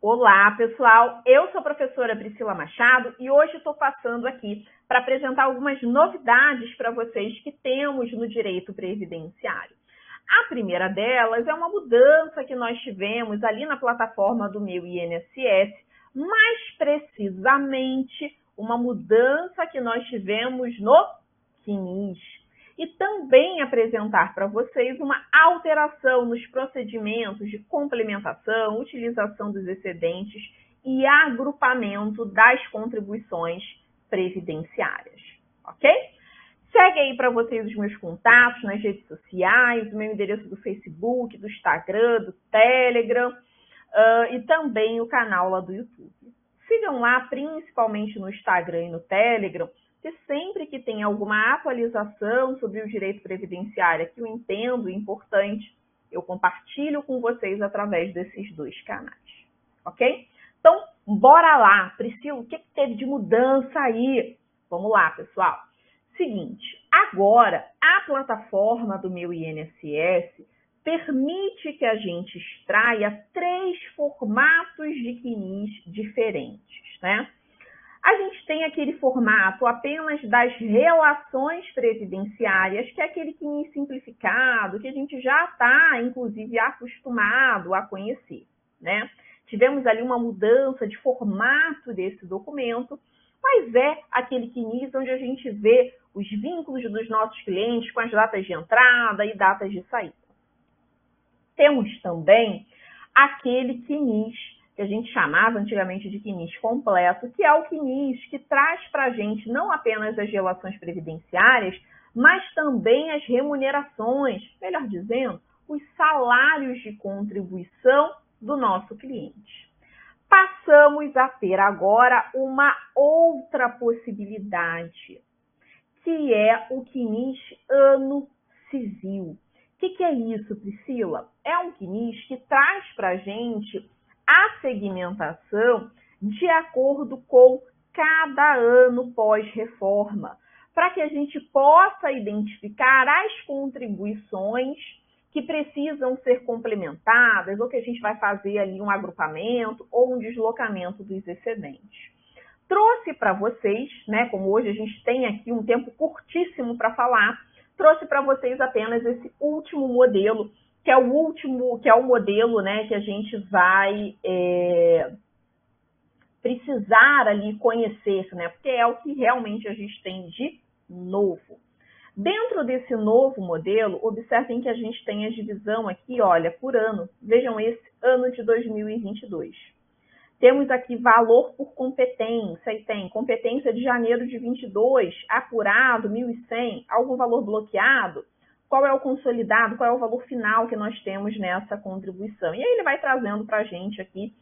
Olá, pessoal! Eu sou a professora Priscila Machado e hoje estou passando aqui para apresentar algumas novidades para vocês que temos no direito previdenciário. A primeira delas é uma mudança que nós tivemos ali na plataforma do Meu INSS, mais precisamente uma mudança que nós tivemos no CNIS. E também apresentar para vocês uma alteração nos procedimentos de complementação, utilização dos excedentes e agrupamento das contribuições previdenciárias, ok? Segue aí para vocês os meus contatos nas redes sociais, o meu endereço do Facebook, do Instagram, do Telegram e também o canal lá do YouTube. Sigam lá, principalmente no Instagram e no Telegram, que sempre que tem alguma atualização sobre o direito previdenciário que eu entendo importante, eu compartilho com vocês através desses dois canais, ok? Então, bora lá. Priscila, o que teve de mudança aí? Vamos lá, pessoal. Seguinte, agora a plataforma do Meu INSS permite que a gente extraia 3 formatos de CNIS diferentes, né? A gente tem aquele formato apenas das relações previdenciárias, que é aquele CNIS simplificado, que a gente já está, inclusive, acostumado a conhecer, né? Tivemos ali uma mudança de formato desse documento, mas é aquele CNIS onde a gente vê os vínculos dos nossos clientes com as datas de entrada e datas de saída. Temos também aquele CNIS que a gente chamava antigamente de CNIS completo, que é o CNIS que traz para a gente não apenas as relações previdenciárias, mas também as remunerações, melhor dizendo, os salários de contribuição do nosso cliente. Passamos a ter agora uma outra possibilidade, que é o CNIS ano civil. O que é isso, Priscila? É um CNIS que traz para a gente a segmentação de acordo com cada ano pós-reforma, para que a gente possa identificar as contribuições que precisam ser complementadas, ou que a gente vai fazer ali um agrupamento ou um deslocamento dos excedentes. Trouxe para vocês, né, como hoje a gente tem aqui um tempo curtíssimo para falar, trouxe para vocês apenas esse último modelo, que é o modelo, né, que a gente vai precisar ali conhecer, né, porque é o que realmente a gente tem de novo. Dentro desse novo modelo, observem que a gente tem a divisão aqui, olha, por ano. Vejam esse ano de 2022. Temos aqui valor por competência, e tem competência de janeiro de 22, apurado, 1.100, algum valor bloqueado, qual é o consolidado, qual é o valor final que nós temos nessa contribuição. E aí ele vai trazendo para a gente aqui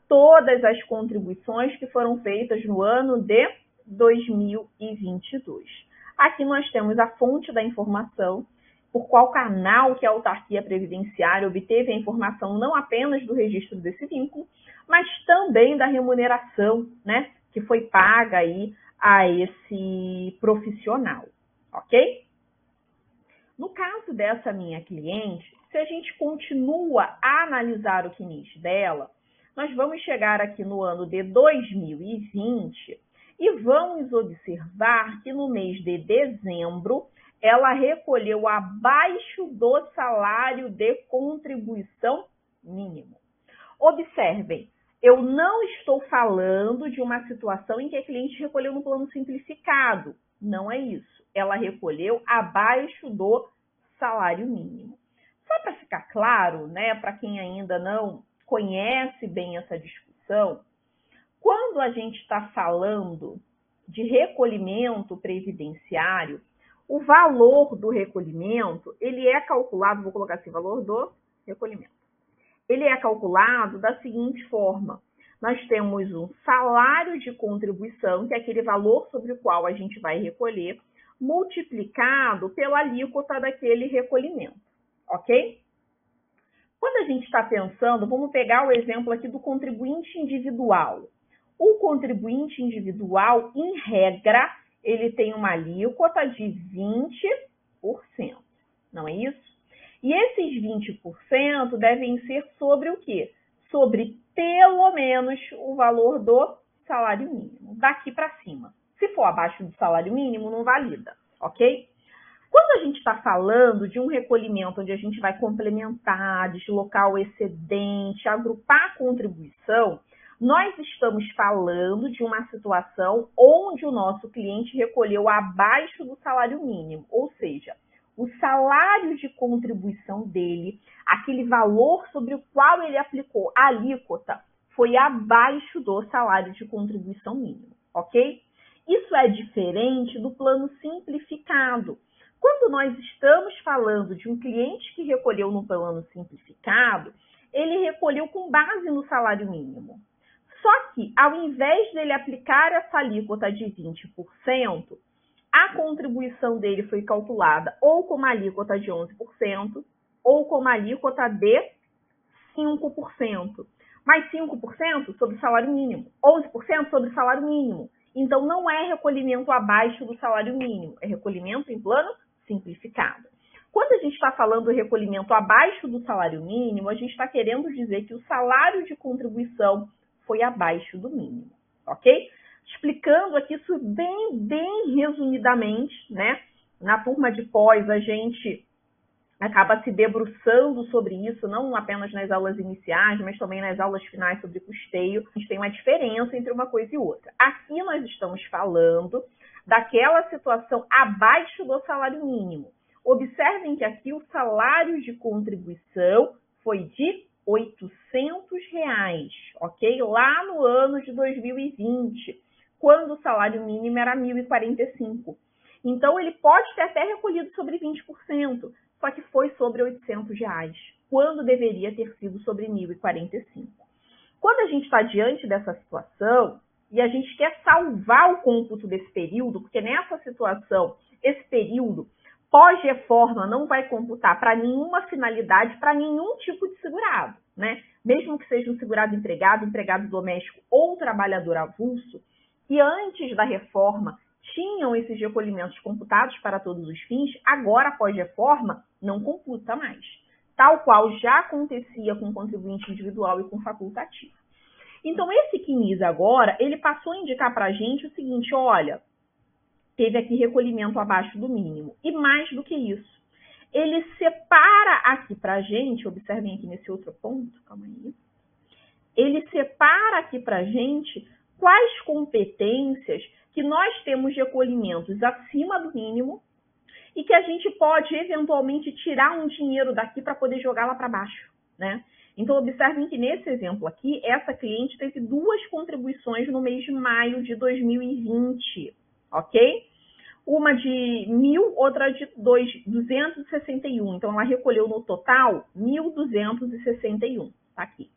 todas as contribuições que foram feitas no ano de 2022. Aqui nós temos a fonte da informação, por qual canal que a autarquia previdenciária obteve a informação não apenas do registro desse vínculo, mas também da remuneração, né, que foi paga aí a esse profissional, ok? No caso dessa minha cliente, se a gente continua a analisar o CNIS dela, nós vamos chegar aqui no ano de 2020 e vamos observar que no mês de dezembro ela recolheu abaixo do salário de contribuição mínimo. Observem, eu não estou falando de uma situação em que a cliente recolheu no plano simplificado. Não é isso. Ela recolheu abaixo do salário mínimo. Só para ficar claro, né, para quem ainda não conhece bem essa discussão, quando a gente está falando de recolhimento previdenciário, o valor do recolhimento, ele é calculado, vou colocar assim, valor do recolhimento. Ele é calculado da seguinte forma: nós temos um salário de contribuição, que é aquele valor sobre o qual a gente vai recolher, multiplicado pela alíquota daquele recolhimento, ok? Quando a gente está pensando, vamos pegar o exemplo aqui do contribuinte individual. O contribuinte individual, em regra, ele tem uma alíquota de 20%, não é isso? E esses 20% devem ser sobre o quê? sobre pelo menos o valor do salário mínimo, daqui para cima. Se for abaixo do salário mínimo, não valida, ok? Quando a gente está falando de um recolhimento onde a gente vai complementar, deslocar o excedente, agrupar a contribuição, nós estamos falando de uma situação onde o nosso cliente recolheu abaixo do salário mínimo, ou seja, o salário de contribuição dele, aquele valor sobre o qual ele aplicou a alíquota, foi abaixo do salário de contribuição mínimo, ok? Isso é diferente do plano simplificado. Quando nós estamos falando de um cliente que recolheu no plano simplificado, ele recolheu com base no salário mínimo. Só que, ao invés dele aplicar essa alíquota de 20%, a contribuição dele foi calculada ou com uma alíquota de 11% ou com uma alíquota de 5%. Mais 5% sobre o salário mínimo, 11% sobre o salário mínimo. Então, não é recolhimento abaixo do salário mínimo, é recolhimento em plano simplificado. Quando a gente está falando recolhimento abaixo do salário mínimo, a gente está querendo dizer que o salário de contribuição foi abaixo do mínimo, ok? Explicando aqui isso bem resumidamente, né? Na turma de pós, a gente acaba se debruçando sobre isso, não apenas nas aulas iniciais, mas também nas aulas finais sobre custeio. A gente tem uma diferença entre uma coisa e outra. Aqui nós estamos falando daquela situação abaixo do salário mínimo. Observem que aqui o salário de contribuição foi de R$ 800, ok? Lá no ano de 2020, quando o salário mínimo era R$ 1.045. Então, ele pode ter até recolhido sobre 20%, só que foi sobre R$ 800, quando deveria ter sido sobre R$ 1.045. Quando a gente está diante dessa situação e a gente quer salvar o cômputo desse período, porque nessa situação, esse período pós-reforma não vai computar para nenhuma finalidade, para nenhum tipo de segurado, né? Mesmo que seja um segurado empregado, empregado doméstico ou trabalhador avulso, que antes da reforma tinham esses recolhimentos computados para todos os fins, agora, após reforma, não computa mais. Tal qual já acontecia com contribuinte individual e com facultativo. Então, esse CNIS agora, ele passou a indicar para a gente o seguinte, olha, teve aqui recolhimento abaixo do mínimo. E mais do que isso, ele separa aqui para a gente, observem aqui nesse outro ponto, calma aí, ele separa aqui para a gente quais competências que nós temos recolhimentos acima do mínimo e que a gente pode, eventualmente, tirar um dinheiro daqui para poder jogar lá para baixo, né? Então, observem que nesse exemplo aqui, essa cliente teve 2 contribuições no mês de maio de 2020, ok? Uma de 1.000, outra de 261. Então, ela recolheu no total 1.261, tá aqui.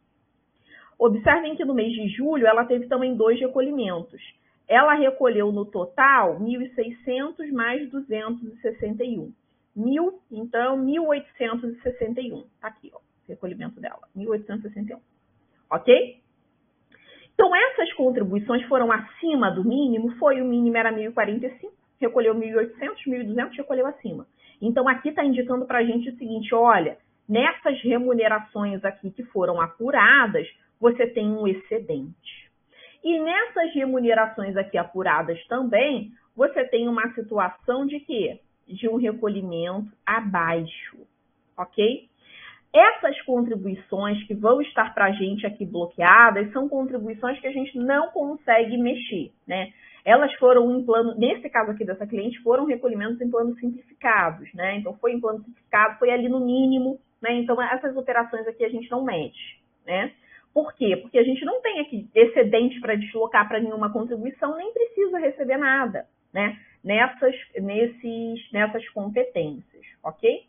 Observem que no mês de julho, ela teve também 2 recolhimentos. Ela recolheu no total 1.600 mais 261. Então, 1.861. Tá aqui, ó, o recolhimento dela, 1.861. Ok? Então, essas contribuições foram acima do mínimo, o mínimo era 1.045, recolheu 1.800, 1.200, recolheu acima. Então, aqui está indicando para a gente o seguinte, olha, nessas remunerações aqui que foram apuradas, você tem um excedente. E nessas remunerações aqui apuradas também, você tem uma situação de quê? De um recolhimento abaixo, ok? Essas contribuições que vão estar para a gente aqui bloqueadas são contribuições que a gente não consegue mexer, né? Elas foram em plano, nesse caso aqui dessa cliente, foram recolhimentos em planos simplificados, né? Então, foi em plano simplificado, foi ali no mínimo, né? Então, essas operações aqui a gente não mexe, né? Por quê? Porque a gente não tem aqui excedente para deslocar para nenhuma contribuição, nem precisa receber nada, né? Nessas competências, ok?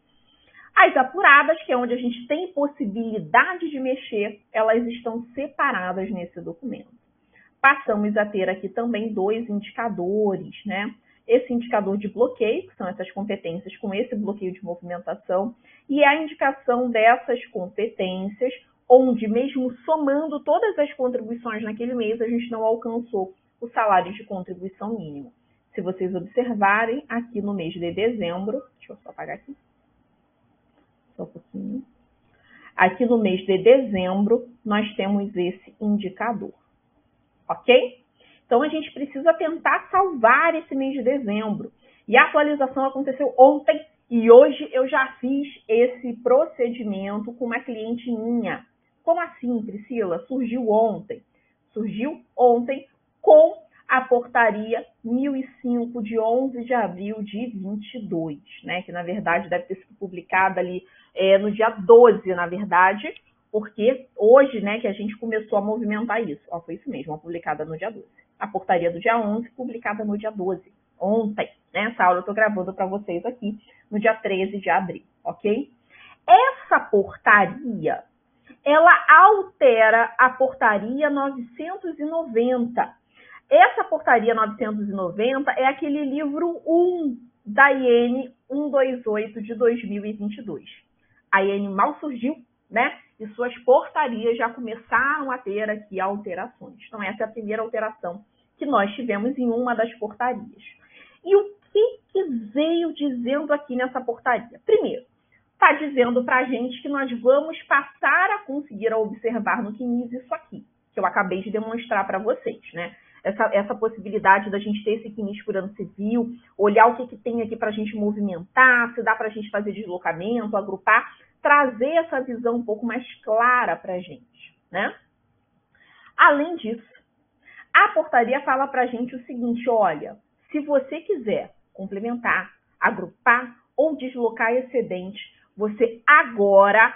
As apuradas, que é onde a gente tem possibilidade de mexer, elas estão separadas nesse documento. Passamos a ter aqui também 2 indicadores, né? Esse indicador de bloqueio, que são essas competências com esse bloqueio de movimentação, e a indicação dessas competências, onde mesmo somando todas as contribuições naquele mês, a gente não alcançou o salário de contribuição mínimo. Se vocês observarem, aqui no mês de dezembro, deixa eu só apagar aqui, só um pouquinho. Aqui no mês de dezembro, nós temos esse indicador, ok? Então, a gente precisa tentar salvar esse mês de dezembro. E a atualização aconteceu ontem e hoje eu já fiz esse procedimento com uma cliente minha. Como assim, Priscila? Surgiu ontem. Surgiu ontem com a portaria 1005 de 11 de abril de 22, né? Que, na verdade, deve ter sido publicada ali no dia 12, na verdade, porque hoje, né, que a gente começou a movimentar isso. Ó, foi isso mesmo, publicada no dia 12. A portaria do dia 11, publicada no dia 12, ontem, né? Essa aula eu estou gravando para vocês aqui no dia 13 de abril, ok? Essa portaria, ela altera a portaria 990. Essa portaria 990 é aquele livro 1 da IN 128 de 2022. A IN mal surgiu, né? E suas portarias já começaram a ter aqui alterações. Então, essa é a primeira alteração que nós tivemos em uma das portarias. E o que veio dizendo aqui nessa portaria? Primeiro, está dizendo para a gente que nós vamos passar a conseguir observar no CNIS isso aqui, que eu acabei de demonstrar para vocês, né? Essa possibilidade da gente ter esse CNIS por ano civil, olhar o que tem aqui para a gente movimentar, se dá para a gente fazer deslocamento, agrupar, trazer essa visão um pouco mais clara para a gente, né? Além disso, a portaria fala para a gente o seguinte, olha, se você quiser complementar, agrupar ou deslocar excedente, você agora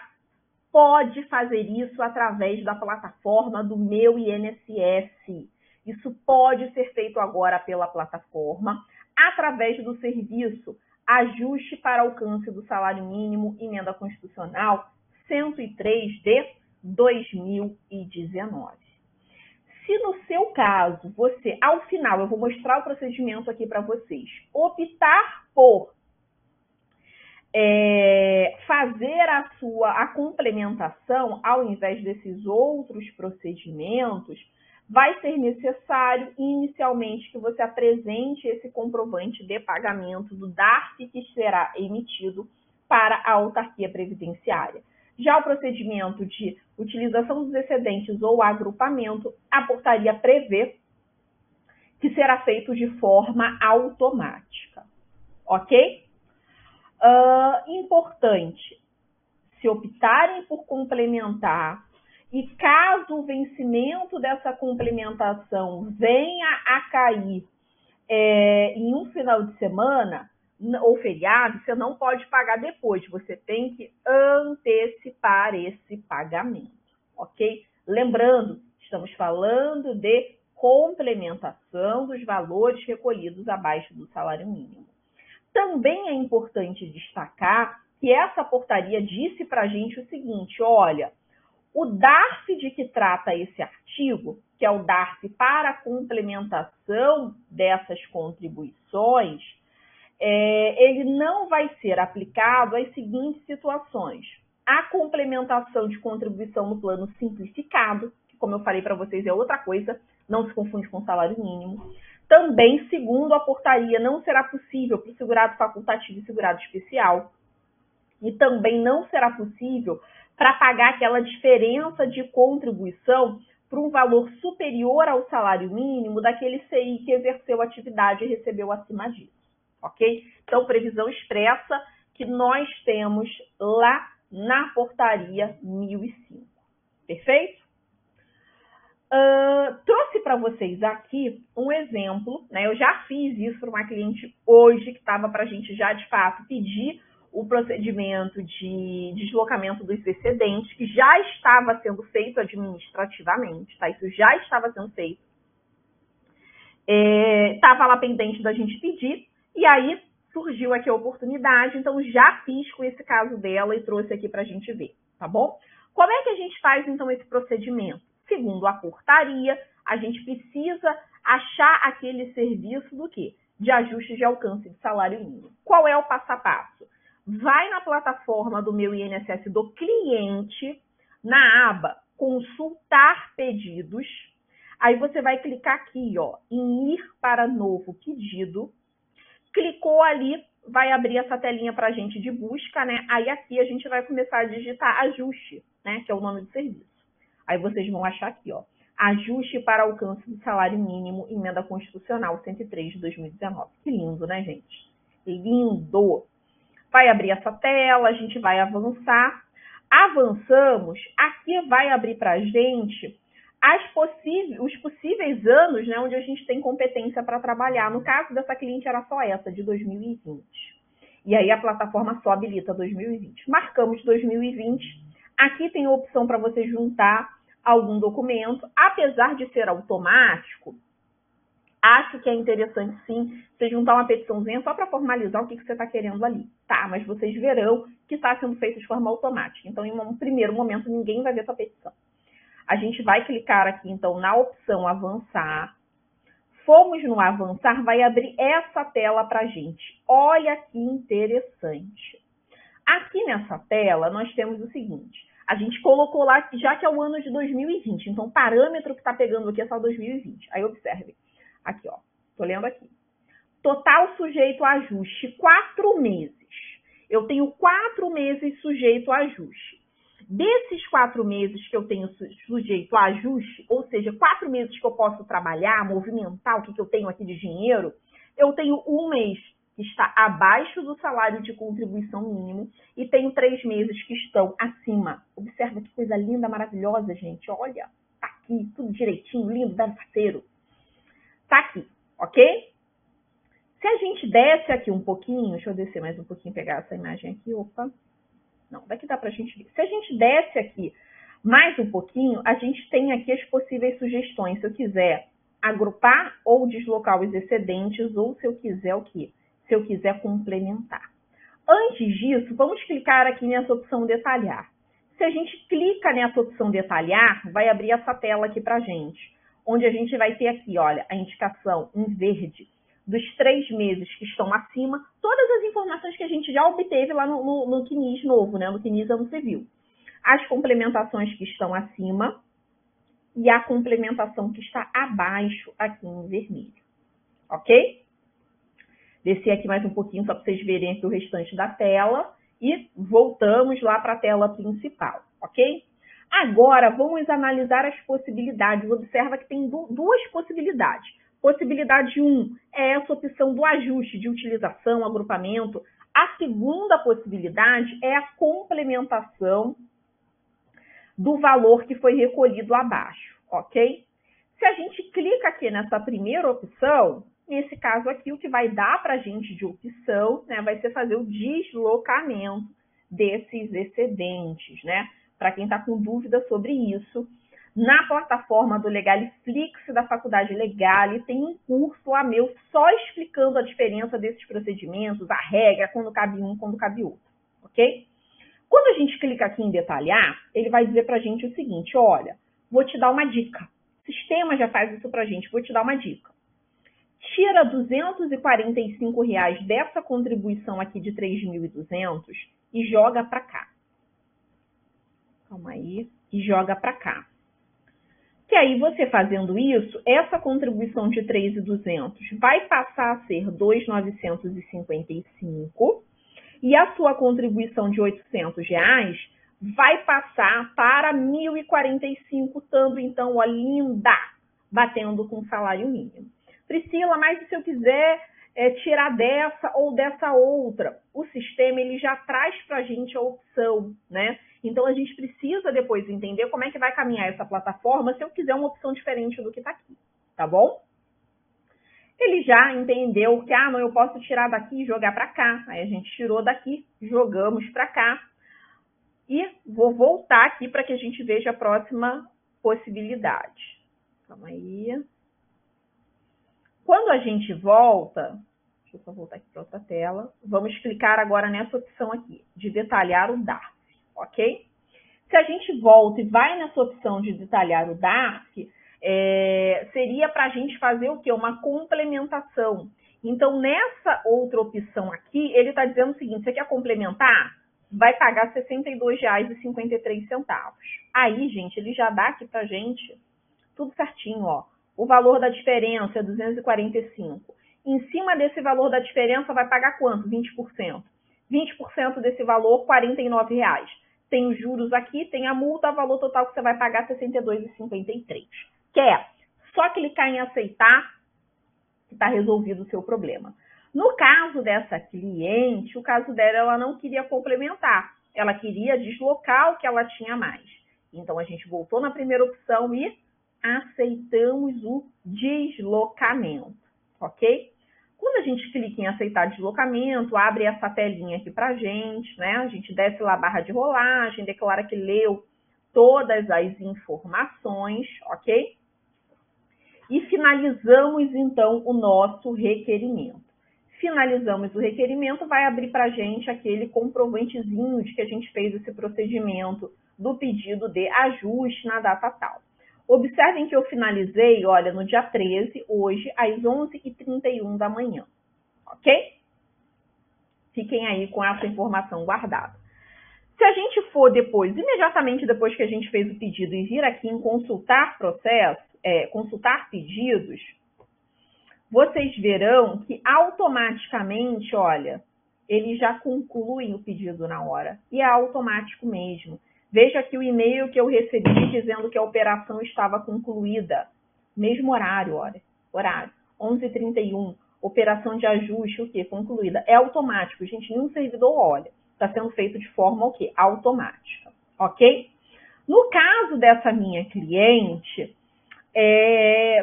pode fazer isso através da plataforma do Meu INSS. Isso pode ser feito agora pela plataforma, através do serviço Ajuste para Alcance do Salário Mínimo, Emenda Constitucional 103 de 2019. Se no seu caso, você, ao final, eu vou mostrar o procedimento aqui para vocês, optar por fazer a complementação ao invés desses outros procedimentos, vai ser necessário inicialmente que você apresente esse comprovante de pagamento do DARF que será emitido para a autarquia previdenciária. Já o procedimento de utilização dos excedentes ou agrupamento, a portaria prevê que será feito de forma automática, ok? Importante, se optarem por complementar e caso o vencimento dessa complementação venha a cair em um final de semana ou feriado, você não pode pagar depois, você tem que antecipar esse pagamento, ok? Lembrando, estamos falando de complementação dos valores recolhidos abaixo do salário mínimo. Também é importante destacar que essa portaria disse para a gente o seguinte, olha, o DARF de que trata esse artigo, que é o DARF para a complementação dessas contribuições, ele não vai ser aplicado às seguintes situações. A complementação de contribuição no plano simplificado, que como eu falei para vocês é outra coisa, não se confunde com salário mínimo. Também, segundo a portaria, não será possível para o segurado facultativo e segurado especial. E também não será possível para pagar aquela diferença de contribuição para um valor superior ao salário mínimo daquele CI que exerceu atividade e recebeu acima disso, ok? Então, previsão expressa que nós temos lá na portaria 1005, perfeito? Trouxe para vocês aqui um exemplo, né? Eu já fiz isso para uma cliente hoje, que estava para a gente já, de fato, pedir o procedimento de deslocamento dos excedentes, que já estava sendo feito administrativamente, tá? Isso já estava sendo feito. Estava lá pendente da gente pedir, e aí surgiu aqui a oportunidade, então já fiz com esse caso dela e trouxe aqui para a gente ver, tá bom? Como é que a gente faz, então, esse procedimento? Segundo a portaria, a gente precisa achar aquele serviço do quê? De ajuste de alcance de salário mínimo. Qual é o passo a passo? Vai na plataforma do Meu INSS do cliente, na aba Consultar Pedidos. Aí você vai clicar aqui, ó, em Ir para Novo Pedido. Clicou ali, vai abrir essa telinha para a gente de busca, né? Aí aqui a gente vai começar a digitar ajuste, né? Que é o nome do serviço. Aí vocês vão achar aqui, ó, ajuste para alcance do salário mínimo, emenda constitucional 103 de 2019. Que lindo, né, gente? Lindo! Vai abrir essa tela, a gente vai avançar. Avançamos, aqui vai abrir para a gente os possíveis anos, né, onde a gente tem competência para trabalhar. No caso dessa cliente era só essa, de 2020. E aí a plataforma só habilita 2020. Marcamos 2020. Aqui tem a opção para você juntar algum documento. Apesar de ser automático, acho que é interessante, sim, você juntar uma petiçãozinha só para formalizar o que você está querendo ali, tá? Mas vocês verão que está sendo feito de forma automática. Então, em um primeiro momento, ninguém vai ver sua petição. A gente vai clicar aqui, então, na opção avançar. Fomos no avançar, vai abrir essa tela para a gente. Olha que interessante. Aqui nessa tela, nós temos o seguinte. A gente colocou lá, já que é o ano de 2020. Então, o parâmetro que está pegando aqui é só 2020. Aí, observe. Aqui, ó. Tô lendo aqui. Total sujeito a ajuste, 4 meses. Eu tenho 4 meses sujeito a ajuste. Desses 4 meses que eu tenho sujeito a ajuste, ou seja, 4 meses que eu posso trabalhar, movimentar o que eu tenho aqui de dinheiro, eu tenho 1 mês que está abaixo do salário de contribuição mínimo e tenho 3 meses que estão acima. Observa que coisa linda, maravilhosa, gente. Olha, tá aqui, tudo direitinho, lindo, bem parceiro. Tá aqui, ok? Se a gente desce aqui um pouquinho, deixa eu descer mais um pouquinho, pegar essa imagem aqui, opa. Não, daqui dá pra gente ver. Se a gente desce aqui mais um pouquinho, a gente tem aqui as possíveis sugestões. Se eu quiser agrupar ou deslocar os excedentes, ou se eu quiser o quê? Se eu quiser complementar. Antes disso, vamos clicar aqui nessa opção detalhar. Se a gente clica nessa opção detalhar, vai abrir essa tela aqui pra gente, onde a gente vai ter aqui, olha, a indicação em verde dos 3 meses que estão acima, todas as informações que a gente já obteve lá no CNIS novo, né? No CNIS Ano Civil. As complementações que estão acima e a complementação que está abaixo aqui em vermelho. Ok? Descer aqui mais um pouquinho só para vocês verem aqui o restante da tela e voltamos lá para a tela principal, ok? Agora, vamos analisar as possibilidades. Observa que tem duas possibilidades. Possibilidade 1 é essa opção do ajuste de utilização, agrupamento. A segunda possibilidade é a complementação do valor que foi recolhido abaixo, ok? Se a gente clica aqui nessa primeira opção, nesse caso aqui, o que vai dar para a gente de opção, né, vai ser fazer o deslocamento desses excedentes, né? Para quem está com dúvida sobre isso, na plataforma do Legaliflix da Faculdade Legale tem um curso lá meu só explicando a diferença desses procedimentos, a regra, quando cabe um, quando cabe outro, ok? Quando a gente clica aqui em detalhar, ele vai dizer para a gente o seguinte, olha, vou te dar uma dica. O sistema já faz isso para a gente, vou te dar uma dica. Tira R$ 245 dessa contribuição aqui de 3.200 e joga para cá. Calma aí. E joga para cá. Que aí você fazendo isso, essa contribuição de 3.200 vai passar a ser 2.955 e a sua contribuição de R$ 800 vai passar para 1.045, estando então, ó, linda, batendo com o salário mínimo. Priscila, mas se eu quiser tirar dessa ou dessa outra, o sistema ele já traz para a gente a opção, né? Então, a gente precisa depois entender como é que vai caminhar essa plataforma se eu quiser uma opção diferente do que está aqui, tá bom? Ele já entendeu que, não, eu posso tirar daqui e jogar para cá. Aí a gente tirou daqui, jogamos para cá. E vou voltar aqui para que a gente veja a próxima possibilidade. Calma aí. Quando a gente volta, deixa eu só voltar aqui para outra tela, vamos clicar agora nessa opção aqui, de detalhar o DARF, ok? Se a gente volta e vai nessa opção de detalhar o DARF, seria para a gente fazer o quê? Uma complementação. Então, nessa outra opção aqui, ele está dizendo o seguinte, você quer complementar? Vai pagar R$ 62,53. Aí, gente, ele já dá aqui para a gente tudo certinho, ó. O valor da diferença é 245. Em cima desse valor da diferença, vai pagar quanto? 20%. 20% desse valor, R$ 49. tem os juros aqui, tem a multa, o valor total que você vai pagar R$ 62,53. Quer? Só clicar em aceitar que está resolvido o seu problema. No caso dessa cliente, o caso dela, ela não queria complementar. Ela queria deslocar o que ela tinha mais. Então, a gente voltou na primeira opção e aceitamos o deslocamento, ok? Quando a gente clica em aceitar deslocamento, abre essa telinha aqui pra gente, né? A gente desce lá a barra de rolagem, declara que leu todas as informações, ok? E finalizamos, então, o nosso requerimento. Finalizamos o requerimento, vai abrir para a gente aquele comprovantezinho de que a gente fez esse procedimento do pedido de ajuste na data tal. Observem que eu finalizei, olha, no dia 13, hoje, às 11h31 da manhã, ok? Fiquem aí com essa informação guardada. Se a gente for depois, imediatamente depois que a gente fez o pedido e vir aqui em consultar processo, consultar pedidos, vocês verão que automaticamente, olha, ele já conclui o pedido na hora. E é automático mesmo. Veja aqui o e-mail que eu recebi dizendo que a operação estava concluída. Mesmo horário, olha. Horário. 11h31. Operação de ajuste, o quê? Concluída. É automático, gente. Nenhum servidor olha. Está sendo feito de forma o quê? Automática. Ok? No caso dessa minha cliente,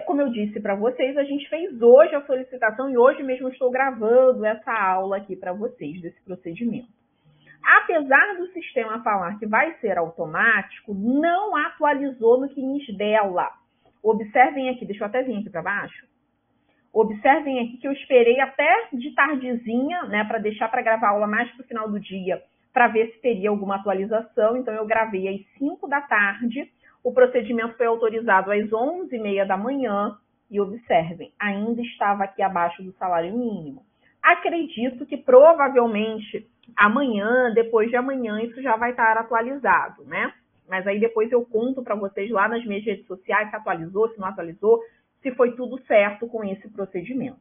como eu disse para vocês, a gente fez hoje a solicitação e hoje mesmo estou gravando essa aula aqui para vocês desse procedimento. Apesar do sistema falar que vai ser automático, não atualizou no CNIS dela. Observem aqui, deixa eu até vir aqui para baixo. Observem aqui que eu esperei até de tardezinha, né, para deixar para gravar a aula mais para o final do dia, para ver se teria alguma atualização. Então, eu gravei às 5 da tarde. O procedimento foi autorizado às 11h30 da manhã e observem, ainda estava aqui abaixo do salário mínimo. Acredito que provavelmente amanhã, depois de amanhã, isso já vai estar atualizado, né? Mas aí depois eu conto para vocês lá nas minhas redes sociais se atualizou, se não atualizou, se foi tudo certo com esse procedimento.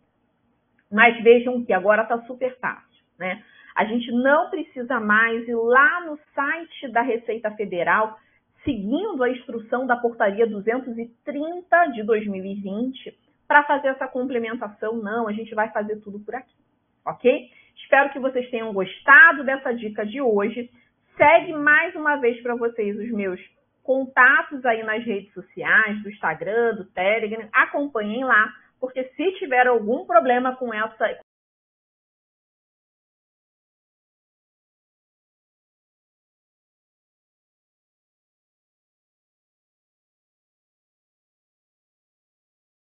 Mas vejam que agora está super fácil, né? A gente não precisa mais ir lá no site da Receita Federal seguindo a instrução da portaria 230 de 2020 para fazer essa complementação. Não, a gente vai fazer tudo por aqui, ok? Espero que vocês tenham gostado dessa dica de hoje. Segue mais uma vez para vocês os meus contatos aí nas redes sociais, do Instagram, do Telegram. Acompanhem lá, porque se tiver algum problema com essa